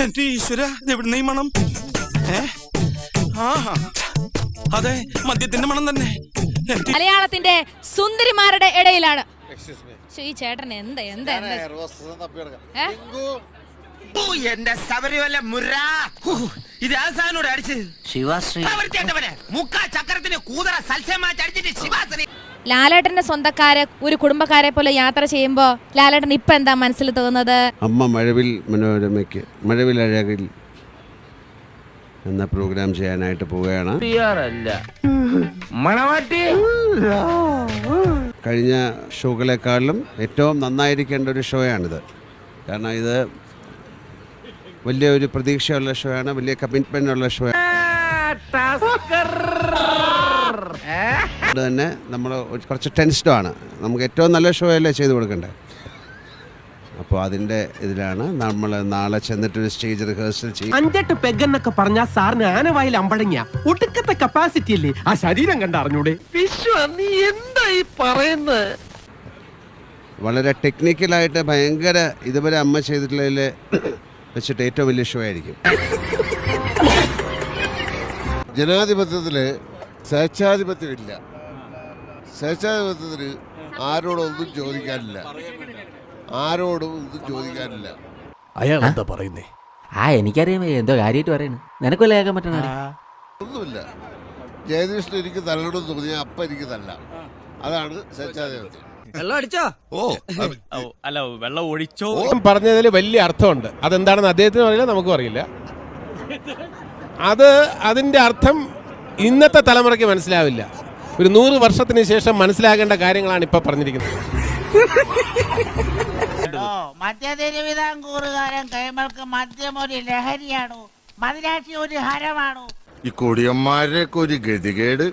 എന്റെ ഈശ്വര, എവിടുന്ന ഈ മണം? അതെ, മദ്യത്തിന്റെ മണം തന്നെ. മലയാളത്തിന്റെ സുന്ദരിമാരുടെ ഇടയിലാണ് ഈ ചേട്ടൻ. എന്താ എന്റെ ശബരിമല മുരാ ഇത് ആസാനോട് അടിച്ച് ശിവാശ്രീ മുക്കാ ചക്രത്തിന് കൂതറ സൽസ്യമാച്ചടിച്ചിട്ട് ശിവാശ്രീ. ലാലേട്ടന്റെ സ്വന്തക്കാരെ ഒരു കുടുംബക്കാരെ പോലെ യാത്ര ചെയ്യുമ്പോ ലാലേട്ടൻ ഇപ്പൊ എന്താ മനസ്സിൽ തോന്നുന്നത്? അമ്മ മഴവിൽ മനോരമയ്ക്ക് മഴവിൽ അഴകിൽ എന്ന പ്രോഗ്രാം ചെയ്യാനായിട്ട് പോവുകയാണ്. കഴിഞ്ഞ ഷോകളെക്കാളും ഏറ്റവും നന്നായിരിക്കേണ്ട ഒരു ഷോയാണിത്. കാരണം ഇത് വലിയൊരു പ്രതീക്ഷയുള്ള ഷോയാണ്, വലിയ കമ്മിറ്റ്മെന്റ് ഉള്ള ഷോ ആണ്. തന്നെ നമ്മൾ കുറച്ച് ടെൻസ്ഡാണ്. നമുക്ക് ഏറ്റവും നല്ല ഷോ അല്ലേ ചെയ്തു കൊടുക്കണ്ടേ. അപ്പോൾ അതിൻ്റെ ഇതിലാണ് നമ്മൾ നാളെ ചെന്നിട്ടൊരു സ്റ്റേജ് റിഹേഴ്സൽ ചെയ്യും. 5-8 പെഗ്ഗെന്നൊക്കെ പറഞ്ഞാൽ സാറിന് ആനവായിൽ അമ്പഴങ്ങിയ ഒടുക്കത്തെ കപ്പാസിറ്റി അല്ലേ ആ ശരീരം കണ്ട അറിഞ്ഞൂടെ? നീ എന്താ ഈ പറയുന്നത്? വളരെ ടെക്നിക്കലായിട്ട് ഭയങ്കര ഇതുവരെ അമ്മ ചെയ്തിട്ടുള്ളതിൽ വെച്ചിട്ട് ഏറ്റവും വലിയ ഷോ ആയിരിക്കും. ജനാധിപത്യത്തിൽ സ്വേച്ഛാധിപത്യമില്ല. സ്വേച്ഛാധിപത്യത്തിന് ആരോടൊന്നും ചോദിക്കാനില്ല, ആരോടും ഒന്നും ചോദിക്കാനില്ല. അയാൾ എന്താ പറയുന്നേ? എനിക്കറിയാം എന്തോ കാര്യമായിട്ട് പറയുന്നു. നിനക്കല്ലേ കേൾക്കാൻ പറ്റണ? ഒന്നുമില്ല. ജയകൃഷ്ണൻ എനിക്ക് തല്ലണം തോന്നിയ അപ്പ എനിക്ക് തല്ല. അതാണ് സ്വേച്ഛാധിപത്യം. വെള്ളം ഒഴിച്ചോ പറഞ്ഞതിൽ വലിയ അർത്ഥമുണ്ട്. അതെന്താണെന്ന് അദ്ദേഹത്തിനും അറിയില്ല, നമുക്കും അറിയില്ല. അതിന്റെ അർത്ഥം ഇന്നത്തെ തലമുറയ്ക്ക് മനസ്സിലാവില്ല. ഒരു 100 വർഷത്തിന് ശേഷം മനസ്സിലാകേണ്ട കാര്യങ്ങളാണ് ഇപ്പൊ പറഞ്ഞിരിക്കുന്നത്. മധ്യ തിരുവിതാംകൂറുകാരൻ കൈമൾക്ക് മദ്യം ഒരു ലഹരിയാണോ, മദിരാശി ഒരു ഹരമാണോ? ഈ കൊടിയന്മാരുടെയൊക്കെ ഒരു ഗതികേട്.